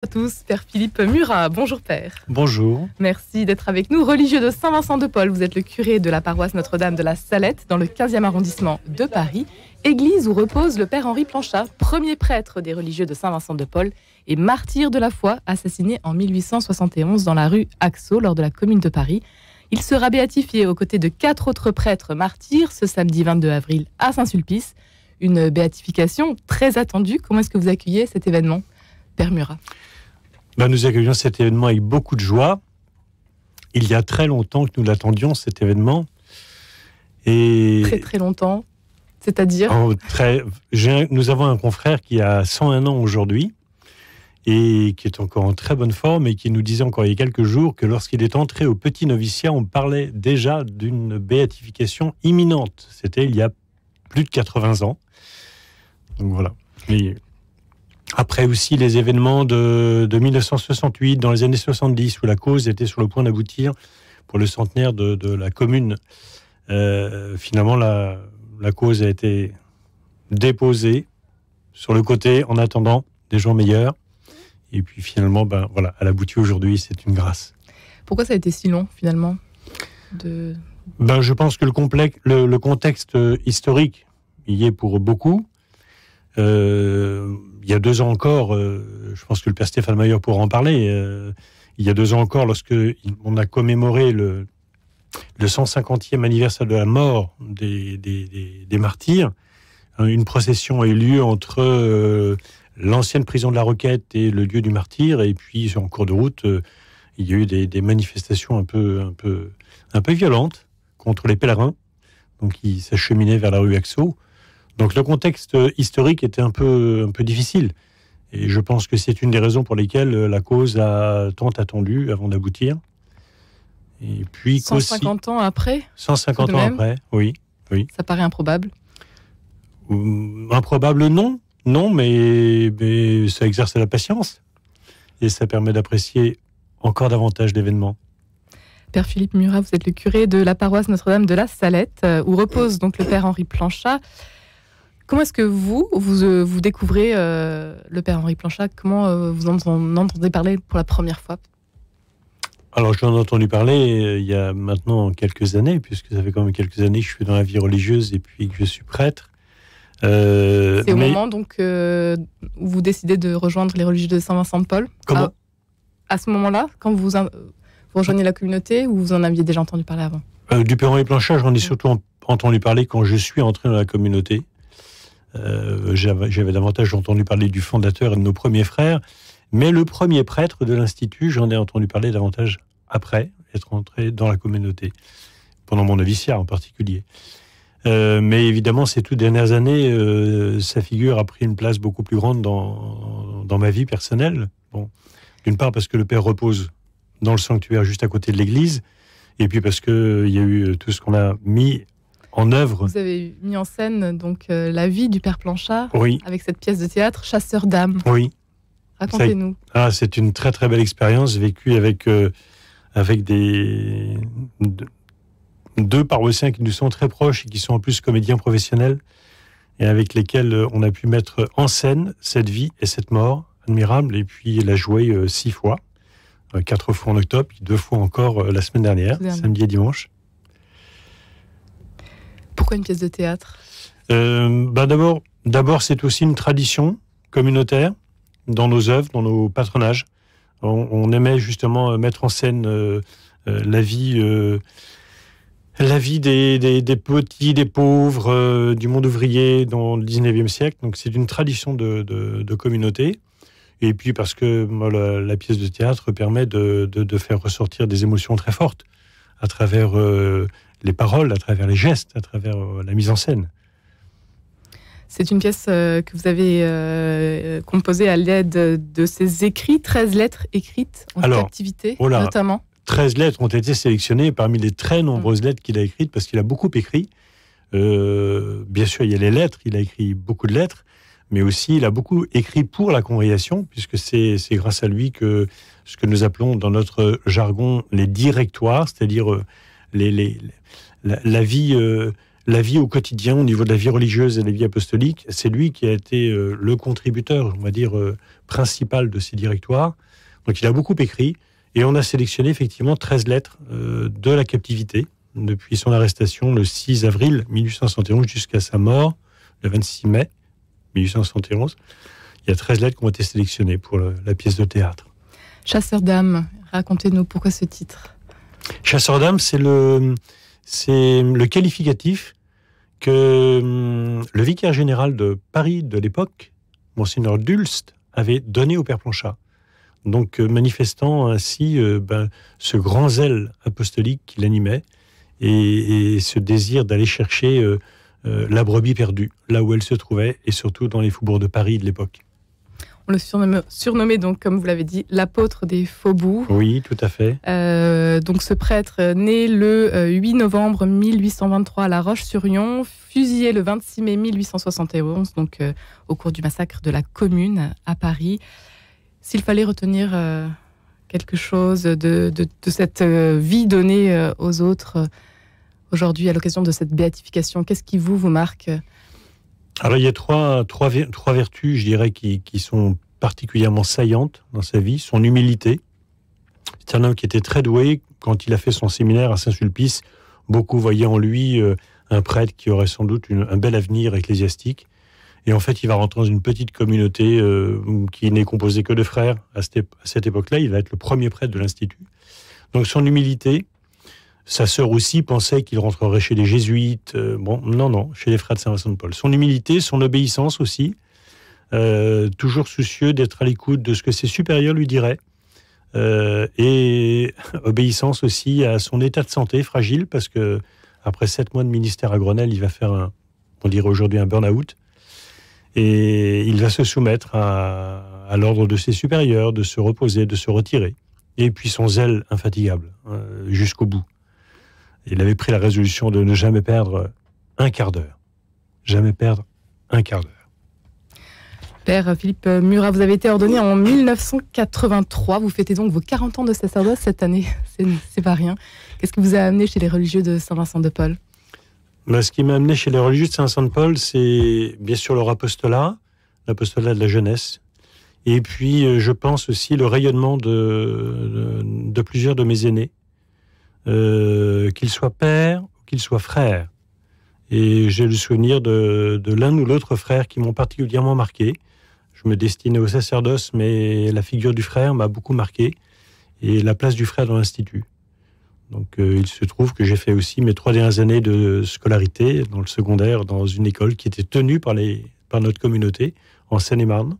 À tous, Père Philippe Murat. Bonjour Père. Bonjour. Merci d'être avec nous. Religieux de Saint-Vincent-de-Paul, vous êtes le curé de la paroisse Notre-Dame de la Salette dans le 15e arrondissement de Paris. Église où repose le Père Henri Planchat, premier prêtre des religieux de Saint-Vincent-de-Paul et martyr de la foi, assassiné en 1871 dans la rue Haxo lors de la Commune de Paris. Il sera béatifié aux côtés de 4 autres prêtres martyrs ce samedi 22 avril à Saint-Sulpice. Une béatification très attendue. Comment est-ce que vous accueillez cet événement, Père Murat ? Nous accueillons cet événement avec beaucoup de joie. Il y a très longtemps que nous l'attendions, cet événement. Et très très longtemps, c'est-à-dire nous avons un confrère qui a 101 ans aujourd'hui et qui est encore en très bonne forme et qui nous disait encore il y a quelques jours que lorsqu'il est entré au petit noviciat, on parlait déjà d'une béatification imminente. C'était il y a plus de 80 ans. Donc voilà. Et après aussi les événements de 1968, dans les années 70, où la cause était sur le point d'aboutir pour le centenaire de la commune. Finalement, la cause a été déposée sur le côté en attendant des jours meilleurs. Et puis finalement, elle aboutit aujourd'hui, c'est une grâce. Pourquoi ça a été si long, finalement Je pense que le contexte historique y est pour beaucoup. Il y a 2 ans encore, je pense que le père Stéphane Mayer pourra en parler, il y a 2 ans encore, lorsque on a commémoré le 150e anniversaire de la mort des martyrs, une procession a eu lieu entre l'ancienne prison de la Roquette et le lieu du martyr, et puis en cours de route, il y a eu des manifestations un peu violentes contre les pèlerins, donc ils s'acheminaient vers la rue Haxo. Donc le contexte historique était un peu difficile. Et je pense que c'est une des raisons pour lesquelles la cause a tant attendu avant d'aboutir. Et puis 150 ans après 150 ans après, oui. Ça paraît improbable. Improbable, non. Non, mais ça exerce la patience. Et ça permet d'apprécier encore davantage d'événements. Père Philippe Murat, vous êtes le curé de la paroisse Notre-Dame de la Salette, où repose donc le Père Henri Planchat. Comment est-ce que vous découvrez le Père Henri Planchat ? Comment vous en entendez parler pour la première fois ? Alors, j'en ai entendu parler il y a maintenant quelques années, puisque ça fait quand même quelques années que je suis dans la vie religieuse et puis que je suis prêtre. C'est au moment donc où vous décidez de rejoindre les religieux de Saint-Vincent-de-Paul ? Comment ? À ce moment-là, quand vous rejoignez la communauté, ou vous en aviez déjà entendu parler avant ? Du Père Henri Planchat, j'en ai surtout entendu parler quand je suis entré dans la communauté. J'avais davantage entendu parler du fondateur et de nos premiers frères, mais le premier prêtre de l'Institut, j'en ai entendu parler davantage après être entré dans la communauté, pendant mon noviciat en particulier. Mais évidemment, ces toutes dernières années, sa figure a pris une place beaucoup plus grande dans ma vie personnelle. Bon, d'une part parce que le Père repose dans le sanctuaire juste à côté de l'église, et puis parce qu'il y a eu tout ce qu'on a mis en œuvre. Vous avez mis en scène donc la vie du Père Planchat, oui, avec cette pièce de théâtre, Chasseur d'âmes. Oui. Racontez-nous. C'est une très très belle expérience vécue avec 2 paroissiens qui nous sont très proches et qui sont en plus comédiens professionnels et avec lesquels on a pu mettre en scène cette vie et cette mort admirable, et puis la jouer 6 fois, 4 fois en octobre, puis 2 fois encore la semaine dernière, samedi et dimanche. Pourquoi une pièce de théâtre ? D'abord, c'est aussi une tradition communautaire dans nos œuvres, dans nos patronages. On aimait justement mettre en scène la vie des petits, des pauvres, du monde ouvrier dans le 19e siècle. Donc c'est une tradition de communauté. Et puis parce que la pièce de théâtre permet de faire ressortir des émotions très fortes à travers les paroles, à travers les gestes, à travers la mise en scène. C'est une pièce que vous avez composée à l'aide de ses écrits, 13 lettres écrites en captivité, notamment. 13 lettres ont été sélectionnées parmi les très nombreuses lettres qu'il a écrites, parce qu'il a beaucoup écrit. Bien sûr, il y a les lettres, il a écrit beaucoup de lettres, mais aussi il a beaucoup écrit pour la congrégation, puisque c'est grâce à lui que ce que nous appelons dans notre jargon les directoires, c'est-à-dire la vie la vie au quotidien, au niveau de la vie religieuse et de la vie apostolique. C'est lui qui a été le contributeur, on va dire, principal de ces directoires. Donc il a beaucoup écrit, et on a sélectionné effectivement 13 lettres de la captivité, depuis son arrestation le 6 avril 1871 jusqu'à sa mort, le 26 mai 1871. Il y a 13 lettres qui ont été sélectionnées pour la pièce de théâtre. Chasseur d'âmes, racontez-nous pourquoi ce titre. Chasseur d'âmes, c'est le qualificatif que le vicaire général de Paris de l'époque, Monseigneur Dulst, avait donné au père Planchat. Donc manifestant ainsi ce grand zèle apostolique qui l'animait et ce désir d'aller chercher la brebis perdue, là où elle se trouvait, et surtout dans les faubourgs de Paris de l'époque. On le surnommait donc, comme vous l'avez dit, l'apôtre des faubourgs. Oui, tout à fait. Donc ce prêtre, né le 8 novembre 1823 à La Roche-sur-Yon, fusillé le 26 mai 1871, donc au cours du massacre de la Commune à Paris. S'il fallait retenir quelque chose de cette vie donnée aux autres aujourd'hui à l'occasion de cette béatification, qu'est-ce qui vous marque ? Alors il y a trois vertus, je dirais, qui sont particulièrement saillantes dans sa vie. Son humilité. C'est un homme qui était très doué. Quand il a fait son séminaire à Saint-Sulpice, beaucoup voyaient en lui un prêtre qui aurait sans doute un bel avenir ecclésiastique. Et en fait, il va rentrer dans une petite communauté qui n'est composée que de frères. À cette époque-là, il va être le premier prêtre de l'Institut. Donc son humilité. Sa sœur aussi pensait qu'il rentrerait chez les jésuites. Non, chez les frères de Saint-Vincent-de-Paul. Son humilité, son obéissance aussi. Toujours soucieux d'être à l'écoute de ce que ses supérieurs lui diraient. Et obéissance aussi à son état de santé fragile, parce que après 7 mois de ministère à Grenelle, il va faire on dirait aujourd'hui un burn-out. Et il va se soumettre à l'ordre de ses supérieurs, de se reposer, de se retirer. Et puis son zèle infatigable, jusqu'au bout. Il avait pris la résolution de ne jamais perdre un quart d'heure. Jamais perdre un quart d'heure. Père Philippe Murat, vous avez été ordonné en 1983. Vous fêtez donc vos 40 ans de sacerdoce cette année. C'est pas rien. Qu'est-ce qui vous a amené chez les religieux de Saint-Vincent-de-Paul ? Ce qui m'a amené chez les religieux de Saint-Vincent-de-Paul, c'est bien sûr leur apostolat, l'apostolat de la jeunesse. Et puis, je pense aussi le rayonnement de plusieurs de mes aînés, qu'ils soient pères ou qu'ils soient frères. Et j'ai le souvenir de l'un ou l'autre frère qui m'ont particulièrement marqué. Je me destinais au sacerdoce, mais la figure du frère m'a beaucoup marqué, et la place du frère dans l'Institut. Donc il se trouve que j'ai fait aussi mes 3 dernières années de scolarité dans le secondaire, dans une école qui était tenue par notre communauté, en Seine-et-Marne,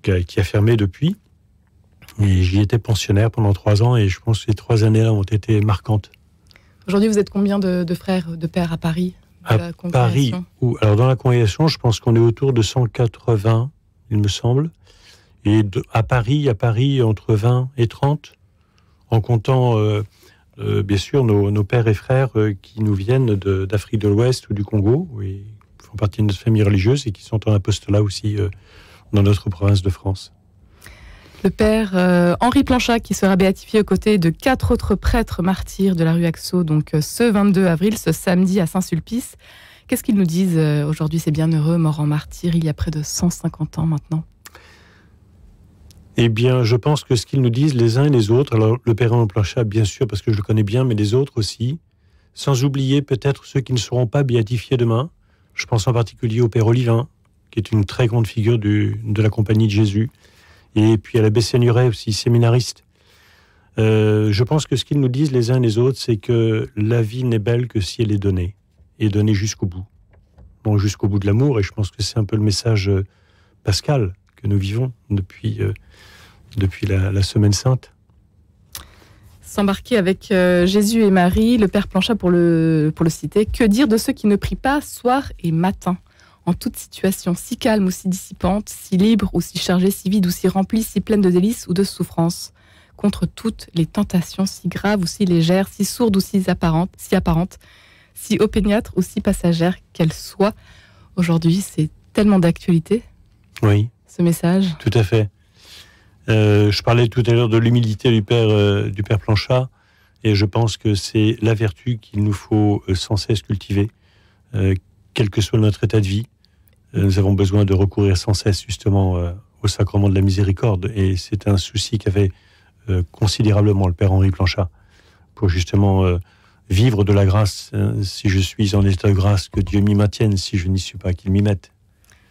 qui a fermé depuis. Et j'y étais pensionnaire pendant 3 ans, et je pense que ces 3 années-là ont été marquantes. Aujourd'hui, vous êtes combien de frères, de pères à Paris ? À Paris, alors dans la congrégation, je pense qu'on est autour de 180, il me semble. Et à Paris, entre 20 et 30, en comptant, bien sûr, nos pères et frères qui nous viennent d'Afrique de l'Ouest ou du Congo, et qui font partie de notre famille religieuse et qui sont en apostolat aussi dans notre province de France. Le père Henri Planchat, qui sera béatifié aux côtés de 4 autres prêtres martyrs de la rue Axo, donc ce 22 avril, ce samedi à Saint-Sulpice. Qu'est-ce qu'ils nous disent aujourd'hui, ces bienheureux morts en martyrs, il y a près de 150 ans maintenant ? Eh bien, je pense que ce qu'ils nous disent les uns et les autres, alors le père Henri Planchat, bien sûr, parce que je le connais bien, mais les autres aussi, sans oublier peut-être ceux qui ne seront pas béatifiés demain. Je pense en particulier au père Olivin, qui est une très grande figure de la Compagnie de Jésus. Et puis à l'abbé Seigneurey aussi, séminariste. Je pense que ce qu'ils nous disent les uns et les autres, c'est que la vie n'est belle que si elle est donnée, et donnée jusqu'au bout. Bon, jusqu'au bout de l'amour, et je pense que c'est un peu le message pascal que nous vivons depuis la Semaine Sainte. S'embarquer avec Jésus et Marie, le père Planchat pour le citer. Que dire de ceux qui ne prient pas soir et matin ? En toute situation, si calme ou si dissipante, si libre ou si chargée, si vide ou si remplie, si pleine de délices ou de souffrances, contre toutes les tentations, si graves ou si légères, si sourdes ou si apparentes, si opiniâtres ou si passagères qu'elles soient. Aujourd'hui, c'est tellement d'actualité, oui, ce message. Tout à fait. Je parlais tout à l'heure de l'humilité du père Planchat, Et je pense que c'est la vertu qu'il nous faut sans cesse cultiver, quel que soit notre état de vie. Nous avons besoin de recourir sans cesse justement au sacrement de la miséricorde. Et c'est un souci qu'avait considérablement le Père Henri Planchat, pour justement vivre de la grâce. Si je suis en état de grâce, que Dieu m'y maintienne. Si je n'y suis pas, qu'il m'y mette.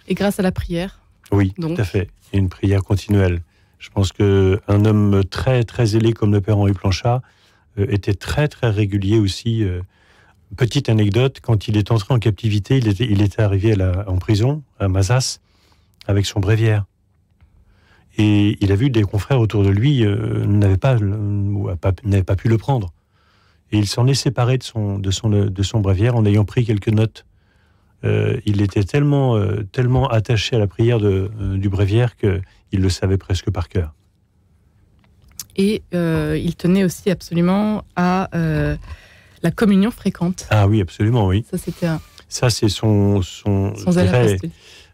Et grâce à la prière. Oui, donc. Tout à fait. Et une prière continuelle. Je pense qu'un homme très, très zélé comme le Père Henri Planchat était très, très régulier aussi. Petite anecdote, quand il est entré en captivité, il était arrivé en prison, à Mazas, avec son bréviaire. Et il a vu des confrères autour de lui n'avaient pas pu le prendre. Et il s'en est séparé de son bréviaire en ayant pris quelques notes. Il était tellement attaché à la prière du bréviaire qu'il le savait presque par cœur. Et il tenait aussi absolument à la communion fréquente. Ah oui, absolument, oui. Ça, c'est son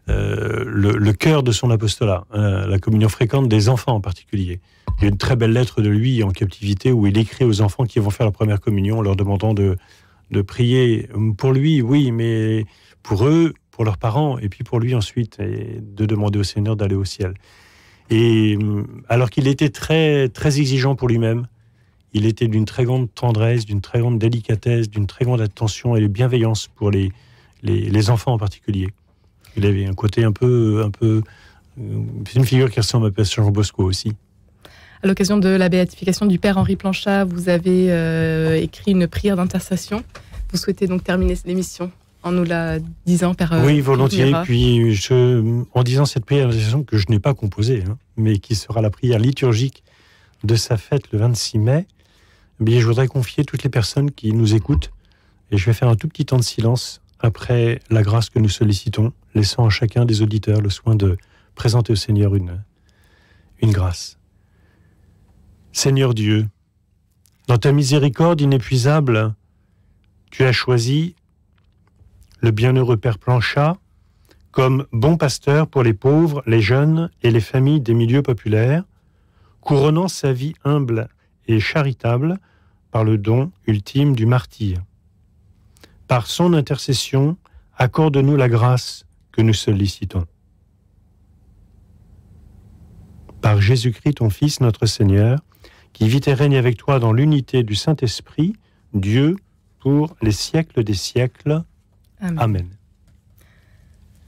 le cœur de son apostolat, la communion fréquente des enfants en particulier. Il y a une très belle lettre de lui en captivité où il écrit aux enfants qui vont faire la première communion, leur demandant de prier pour lui, oui, mais pour eux, pour leurs parents, et puis pour lui ensuite, et de demander au Seigneur d'aller au ciel. Et alors qu'il était très, très exigeant pour lui-même, il était d'une très grande tendresse, d'une très grande délicatesse, d'une très grande attention et de bienveillance pour les enfants en particulier. Il avait un côté un peu c'est une figure qui ressemble un peu à Jean Bosco aussi. À l'occasion de la béatification du Père Henri Planchat, vous avez écrit une prière d'intercession. Vous souhaitez donc terminer l'émission en nous la disant, Père Oui, volontiers. Puis, en disant cette prière d'intercession que je n'ai pas composée, mais qui sera la prière liturgique de sa fête le 26 mai, je voudrais confier toutes les personnes qui nous écoutent, et je vais faire un tout petit temps de silence après la grâce que nous sollicitons, laissant à chacun des auditeurs le soin de présenter au Seigneur une grâce. Seigneur Dieu, dans ta miséricorde inépuisable, tu as choisi le bienheureux Père Planchat comme bon pasteur pour les pauvres, les jeunes et les familles des milieux populaires, couronnant sa vie humble et charitable par le don ultime du martyr. Par son intercession, accorde-nous la grâce que nous sollicitons. Par Jésus-Christ, ton Fils, notre Seigneur, qui vit et règne avec toi dans l'unité du Saint-Esprit, Dieu, pour les siècles des siècles. Amen. Amen.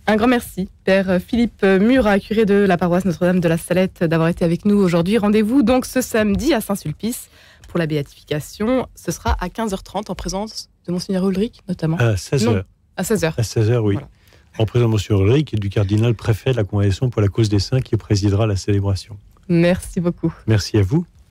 Un grand merci, Père Philippe Murat, curé de la paroisse Notre-Dame de la Salette, d'avoir été avec nous aujourd'hui. Rendez-vous donc ce samedi à Saint-Sulpice pour la béatification. Ce sera à 15h30 en présence de Monseigneur Ulrich, notamment. À 16h. Non, à 16h. À 16h, oui. Voilà. En présence de Monseigneur Ulrich et du cardinal préfet de la Congrégation pour la cause des saints qui présidera la célébration. Merci beaucoup. Merci à vous.